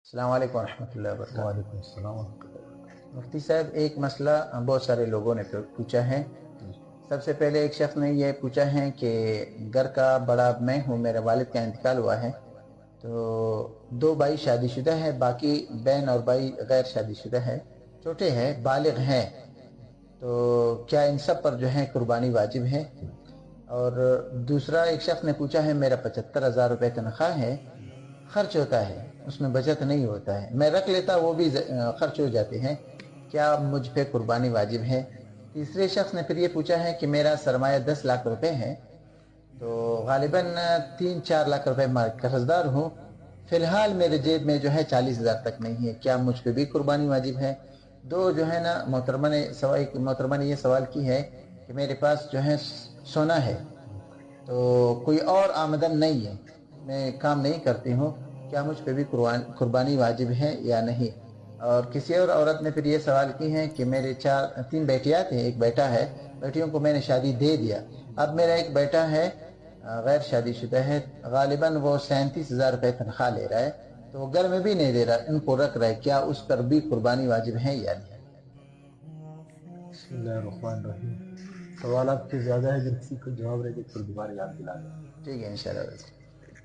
السلام علیکم ورحمۃ اللہ وبرکاتہ۔ وعلیکم السلام ورحمۃ اللہ۔ مفتی صاحب، ایک مسئلہ بہت سارے لوگوں نے پوچھا ہے۔ سب سے پہلے ایک شخص نے یہ پوچھا ہے کہ گھر کا بڑا میں ہوں، میرے والد کا انتقال ہوا ہے، تو 2 بھائی شادی شدہ ہے، باقی بہن اور بھائی غیر شادی شدہ ہے، چھوٹے ہیں، بالغ ہیں، تو کیا ان سب پر جو ہے قربانی واجب ہے؟ اور دوسرا ایک شخص نے پوچھا ہے، میرا 75,000 روپے تنخواہ ہے، خرچ ہوتا ہے، اس میں بچت نہیں ہوتا ہے، میں رکھ لیتا وہ بھی خرچ ہو جاتے ہیں، کیا مجھ پہ قربانی واجب ہے؟ تیسرے شخص نے پھر یہ پوچھا ہے کہ میرا سرمایہ 10 لاکھ روپے ہے، تو غالباً 3-4 لاکھ روپے قرضدار ہوں، فی الحال میرے جیب میں جو ہے 40,000 تک نہیں ہے، کیا مجھ پہ بھی قربانی واجب ہے؟ دو جو ہے نا محترمہ نے یہ سوال کی ہے کہ میرے پاس جو ہے سونا ہے، تو کوئی اور آمدن نہیں ہے، میں کام نہیں کرتی ہوں، کیا مجھ پہ بھی قربانی واجب ہے یا نہیں؟ اور کسی اور عورت نے پھر یہ سوال کی ہے کہ میرے 3 بیٹیاں تھیں، ایک بیٹا ہے، بیٹیوں کو میں نے شادی دے دیا، اب میرا ایک بیٹا ہے غیر شادی شدہ ہے، غالباً وہ 37,000 روپے تنخواہ لے رہا ہے، تو وہ گھر میں بھی نہیں دے رہا، ان کو رکھ رہا ہے، کیا اس پر بھی قربانی واجب ہے یا نہیں؟ بسم اللہ الرحمن الرحیم۔ سوالات کے زیادہ ہے، اگر کسی کا جواب رہے گا پھر دوبارہ یاد دلا دیں۔ ٹھیک ہے انشاءاللہ۔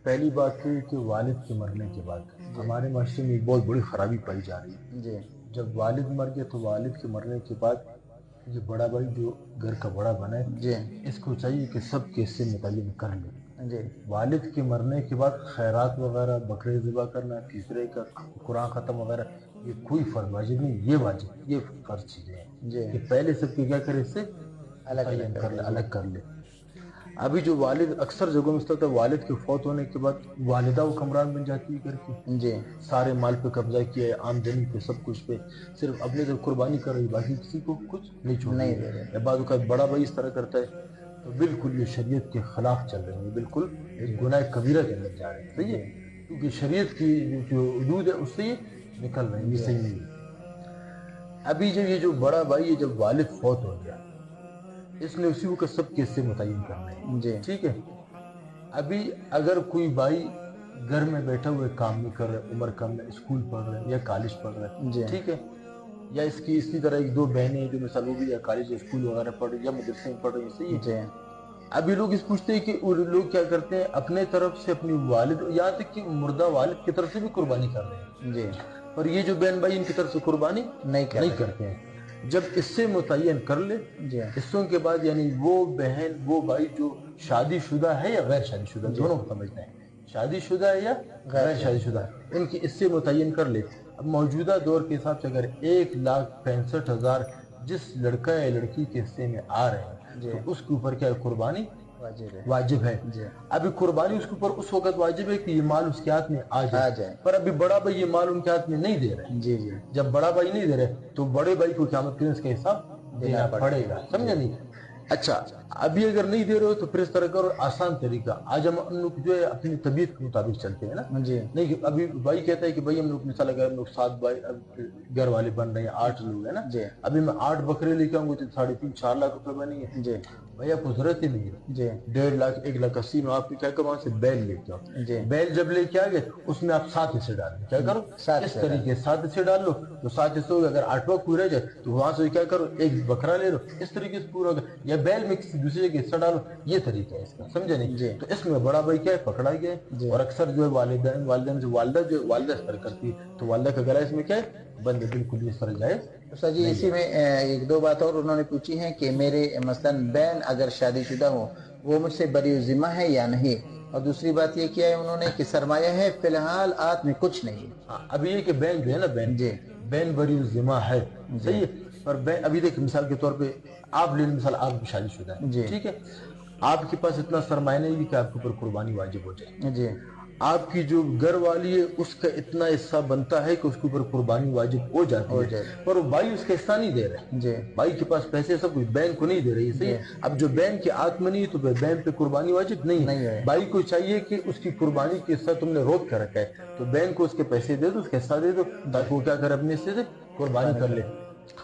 پہلی بات تو یہ کہ والد کے مرنے کے بعد ہمارے معاشرے میں ایک بہت بڑی خرابی پائی جا رہی ہے۔ جی جب والد مر گیا تو والد کے مرنے کے بعد یہ بڑا بھائی جو گھر کا بڑا بنا ہے، جی اس کو چاہیے کہ سب کے حصے متعین کر لے۔ جی والد کے مرنے کے بعد خیرات وغیرہ، بکرے ذبح کرنا، تیسرے کا قرآن ختم وغیرہ، یہ کوئی فرض واجب نہیں، یہ واجب، یہ فرض چیزیں ہیں جی کہ پہلے سب کے کیا کرے، اس سے الگ متعین کر لے، جی۔ الگ کر لے۔ ابھی جو والد اکثر جگہوں میں اس طرح ہوتا ہے، والد کے فوت ہونے کے بعد والدہ و کمران بن جاتی ہے گھر کی، جی سارے مال پہ قبضہ کیا ہے، آمدنی پہ، سب کچھ پہ، صرف اپنے سے قربانی کر رہی، باقی کسی کو کچھ نہیں چھوڑ نہیں رہی دے ہے۔ رہے۔ بعض اوقات بڑا بھائی اس طرح کرتا ہے، تو بالکل یہ شریعت کے خلاف چل رہے ہیں، بالکل ایک گناہ کبیرہ کے اندر جا رہے ہیں، صحیح ہے، کیونکہ شریعت کی جو حدود ہے اس سے یہ نکل رہے ہیں، یہ صحیح نہیں ہے۔ ابھی جب یہ جو بڑا بھائی ہے، جب والد فوت ہو گیا، اس نے اسی وقت سب کے حصے متعین کرنا ہے، جی ٹھیک ہے۔ ابھی اگر کوئی بھائی گھر میں بیٹھا ہوئے کام نہیں کر رہے، عمر کم ہے، اسکول پڑھ رہے ہیں یا کالج پڑھ رہے ہیں، جی ٹھیک ہے، یا اس کی اسی طرح 1-2 بہنیں ہیں جو مثلا وہ بھی یا کالج یا اسکول وغیرہ پڑھ رہی ہیں یا مدرسے میں پڑھ رہی ہیں، صحیح ہے۔ جی ابھی لوگ اس پوچھتے ہیں کہ لوگ کیا کرتے ہیں، اپنے طرف سے اپنی والد، یہاں تک کہ مردہ والد کی طرف سے بھی قربانی کر رہے ہیں، جی اور یہ جو بہن بھائی ان کی طرف سے قربانی نہیں کرتے ہیں۔ جب اس سے متعین کر لے، جی حصوں کے بعد، یعنی وہ بہن وہ بھائی جو شادی شدہ ہے یا غیر شادی شدہ، دونوں کو سمجھنا ہے، شادی شدہ ہے یا غیر شادی شدہ، ان کی اس سے متعین کر لے۔ اب موجودہ دور کے حساب سے اگر 1,65,000 جس لڑکا یا لڑکی کے حصے میں آ رہے ہیں تو اس کے اوپر کیا ہے، قربانی واجب ہے۔ جی ابھی قربانی اس کے اوپر اس وقت واجب ہے کہ یہ مال اس کے ہاتھ میں آ جائے، پر ابھی بڑا بھائی یہ مال ان کے ہاتھ میں نہیں دے رہے۔ جی جی جب بڑا بھائی نہیں دے رہے تو بڑے بھائی کو قیامت کے دن اس کا حساب دینا پڑے گا، سمجھا نہیں؟ اچھا، ابھی اگر نہیں دے رہے ہو تو پھر اس طرح کرو، آسان طریقہ، آج ہم لوگ جو ہے اپنی طبیعت کے مطابق چلتے ہیں نا، جی نہیں کہ ابھی بھائی کہتا ہے کہ بھائی ہم لوگ مثال اگر ہم لوگ 7 بھائی گھر والے بن رہے ہیں، 8 لوگ ہیں نا، جی ابھی میں 8 بکرے لے کے آؤں گا تو 3.5-4 لاکھ روپے بنیں گے، جی بھائی آپ کو ضرورت ہی نہیں ہے، جی 1.5 لاکھ 1,80,000 میں آپ کیا کرو، وہاں سے بیل لے کے آؤ، جی بیل جب لے کے آ گئے اس میں آپ 7 حصے ڈال دیں، کیا کرو، 7 اس طریقے 7 حصے ڈال لو، تو 7 حصوں میں اگر 8واں کوئی رہ جائے تو وہاں سے کیا کرو، ایک بکرا لے لو، اس طریقے سے پورا ہوگا، یا بیل میں کسی دوسرے کے حصہ ڈالو، یہ طریقہ ہے اس کا، سمجھا نہیں؟ جی تو اس میں بڑا بھائی کیا ہے، پکڑا گیا ہے، جی اور اکثر جو ہے والدین سے والدہ اس طرح کرتی ہے تو والدہ کا گلا اس میں کیا ہے، بند ہے، بالکل اس طرح جائز سر جی، اسی میں 1-2 بات اور انہوں نے پوچھی ہیں کہ میرے مثلا بہن اگر شادی شدہ ہو وہ مجھ سے بری ذمہ ہے یا نہیں، اور دوسری بات یہ کیا ہے انہوں نے کہ سرمایہ ہے فی الحال ہاتھ میں کچھ نہیں۔ ابھی یہ کہ بہن جو ہے نا، جی بہن بری ذمہ ہے، جی صحیح ہے، پر بہن ابھی دیکھ مثال کے طور پہ آپ لے لیں، مثال آپ کی شادی شدہ ہے، جی ٹھیک ہے، آپ کے پاس اتنا سرمایہ نہیں ہے کہ آپ کے اوپر قربانی واجب ہو جائے، جی آپ کی جو گھر والی ہے اس کا اتنا حصہ بنتا ہے کہ اس کے اوپر قربانی واجب ہو جاتی ہے، پر وہ بھائی اس کا حصہ نہیں دے رہے، جی بھائی کے پاس پیسے سب کچھ بہن کو نہیں دے رہی ہے، صحیح ہے، اب جو بہن کے ہاتھ میں نہیں ہے تو بہن پہ قربانی واجب نہیں ہے، بھائی کو چاہیے کہ اس کی قربانی کے حصہ تم نے روک کر رکھا ہے تو بہن کو اس کے پیسے دے دو، اس کا حصہ دے دو تاکہ وہ کیا کرے، اپنے حصے سے قربانی کر لے۔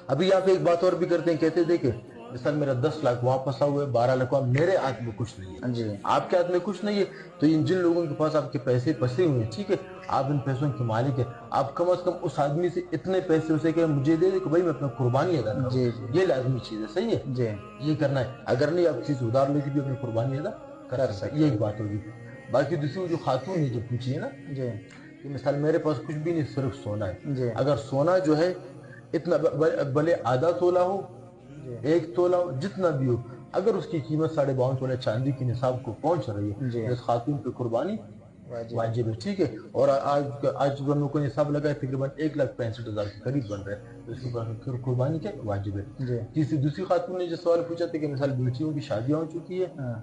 ابھی آپ ایک بات اور بھی کرتے ہیں، کہتے ہیں دیکھیں مثال میرا 10 لاکھ وہاں پھنسا ہوا ہے، 12 لاکھ وہاں، میرے ہاتھ میں کچھ نہیں ہے، جی آپ کے ہاتھ میں کچھ نہیں ہے، تو جن لوگوں کے پاس آپ کے پیسے پھنسے ہوئے ہیں، ٹھیک ہے، آپ ان پیسوں کے مالک ہیں، آپ کم از کم اس آدمی سے اتنے پیسے اسے کہ مجھے دے دے کہ بھائی میں اپنا قربانی ادا کروں، جی یہ لازمی چیز ہے، صحیح ہے، جی یہ کرنا ہے، اگر نہیں آپ کسی ادھار لے کے بھی اپنی قربانی ادا کر سکتے، یہ ایک بات ہوگی۔ باقی دوسری جو خاتون نے جو پوچھی ہے نا جی کہ مثال میرے پاس کچھ بھی نہیں، صرف سونا ہے، جی اگر سونا جو ہے اتنا بھلے آدھا تولہ ہو، جی 1 تولہ ہو، جتنا بھی ہو، اگر اس کی قیمت 52.5 تولہ چاندی کی نصاب کو پہنچ رہی ہے جی تو اس خاتون پہ قربانی واجب واجب ہے، ٹھیک ہے، اور آج ہم لوگ کو نصاب لگا ہے تقریباً 1,65,000 کے قریب بن رہے ہیں، تو اس کے اوپر قربانی کیا واجب ہے۔ جی دوسری خاتون نے جو سوال پوچھا تھا کہ مثال بیٹیوں کی شادیاں ہو چکی ہے، ہاں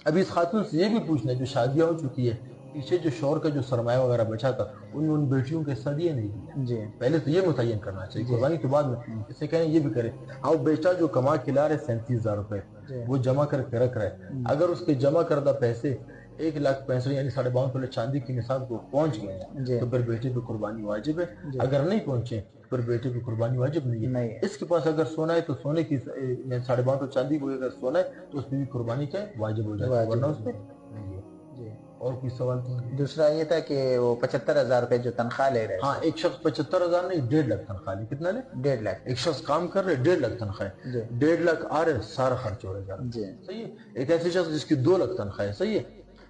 ابھی اس خاتون سے یہ بھی پوچھنا ہے جو شادیاں ہو چکی ہے، پیچھے جو شوہر کا جو سرمایہ وغیرہ بچا تھا ان بیٹیوں کے حصہ دیا نہیں دیا، جی پہلے تو یہ متعین کرنا چاہیے، جی قربانی کے بعد میں اس سے کہیں یہ بھی کرے، ہاں بیٹا جو کما کے لا رہے 37,000 روپے جی وہ جمع کر کے رکھ رہے، اگر اس کے جمع کردہ پیسے 1,65,000 یعنی 52.5 تولہ چاندی کی نصاب کو پہنچ گئے ہیں جی تو پھر بیٹے پہ قربانی واجب ہے، جی اگر نہیں پہنچے تو پھر بیٹے پہ قربانی واجب نہیں ہے۔ اس کے پاس اگر سونا ہے تو سونے کی 52.5 تولہ چاندی کو اگر سونا ہے تو اس پہ بھی قربانی کیا ہے واجب ہو جاتی ہے، ورنہ اس پہ نہیں ہے۔ جی اور کوئی سوال تو نہیں؟ دوسرا یہ تھا کہ وہ 75,000 روپے جو تنخواہ لے رہے ہاں ایک شخص 75,000 نہیں 1.5 لاکھ تنخواہ لے، کتنا لے؟ 1.5 لاکھ ایک شخص کام کر رہے 1.5 لاکھ تنخواہ ہے، جی 1.5 لاکھ آ رہے سارا خرچ ہو رہا ہے، جی صحیح ہے۔ ایک ایسے شخص جس کی 2 لاکھ تنخواہ ہے، صحیح ہے،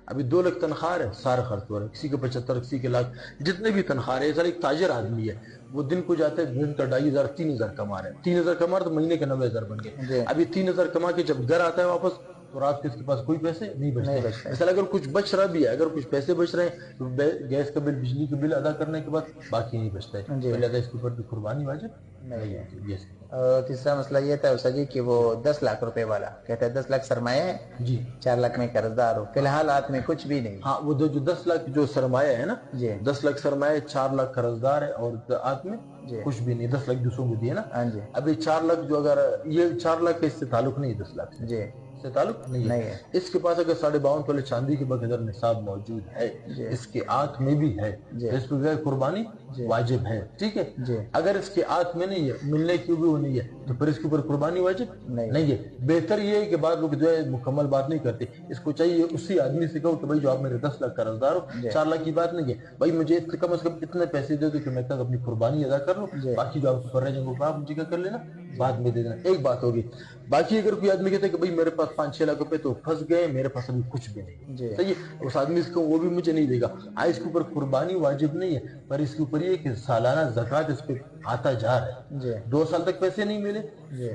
ابھی 2 لاکھ تنخواہ ہے سارا خرچ ہو رہا ہے، کسی کے 75 کسی کے لاکھ، جتنے بھی تنخواہ ہے، ایک تاجر آدمی ہے، وہ دن کو جاتے ہیں دن کا 2,500 3,000 کما رہے ہیں، 3,000 کما رہے تو مہینے کے 90,000 بن جی گئے، ابھی 3,000 کما کے جب گھر آتا ہے واپس تو رات کے اس کے پاس کوئی پیسے نہیں بچتے، مثلا اگر کچھ بچ رہا بھی ہے، اگر کچھ پیسے بچ رہے ہیں تو گیس کا بل بجلی کا بل ادا کرنے کے بعد باقی نہیں بچتا ہے، جی تو لہذا اس کے اوپر بھی قربانی واجب نہیں ہوتی ہے۔ اور تیسرا مسئلہ یہ تھا اسا جی کہ وہ 10 لاکھ روپے والا کہتا ہے 10 لاکھ سرمایہ ہے، جی 4 لاکھ میں قرض دار ہو، فی الحال ہاتھ میں کچھ بھی نہیں۔ ہاں وہ جو 10 لاکھ جو سرمایہ ہے نا، جی 10 لاکھ سرمایہ، 4 لاکھ قرض دار ہے اور ہاتھ میں جی کچھ بھی نہیں، 10 لاکھ دوسروں کو دیے نا، ہاں جی ابھی 4 لاکھ جو اگر یہ 4 لاکھ کا اس سے تعلق نہیں ہے، 10 لاکھ جی سے تعلق نہیں ہے، اس کے پاس اگر 52.5 تولہ چاندی کے بقدر نصاب موجود ہے، جی اس کے ہاتھ میں بھی ہے، جی اس پہ قربانی واجب ہے، ٹھیک ہے، جی اگر اس کے ہاتھ میں نہیں ہے، ملنے کی بھی وہ نہیں ہے تو پھر اس کے اوپر قربانی واجب نہیں ہے۔ بہتر یہ ہے کہ بعض لوگ جو ہے مکمل بات نہیں کرتے، اس کو چاہیے اسی آدمی سے کہو کہ بھائی جو آپ میرے 10 لاکھ قرض دار ہو، 4 لاکھ کی بات نہیں ہے، بھائی مجھے کم از کم اتنے پیسے دے دو کہ میں تک اپنی قربانی ادا کر لوں، باقی جو آپ کو کر رہے ہیں وہ آپ مجھے کیا کر لینا بعد میں دے دینا، ایک بات ہوگی۔ باقی اگر کوئی آدمی کہتا ہے کہ بھائی میرے پاس 5-6 لاکھ روپے تو پھنس گئے، میرے پاس ابھی کچھ بھی نہیں، صحیح ہے، اس آدمی سے وہ بھی مجھے نہیں دے گا، اس کے اوپر قربانی واجب نہیں ہے، پر اس کے اوپر یہ کہ سالانہ زکوٰۃ اس پہ آتا جا رہا ہے، 2 سال تک پیسے نہیں ملے،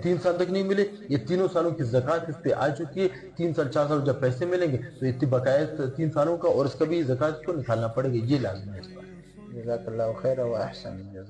3 سال تک نہیں ملے، یہ تینوں سالوں کی زکوٰۃ اس پہ آ چکی ہے، 3 سال 4 سال جب پیسے ملیں گے تو اتنی بقایا 3 سالوں کا اور اس کا بھی زکوٰۃ کو نکالنا پڑے گا، یہ لازمی ہے اس پر۔ جزاک اللہ خیر و احسن۔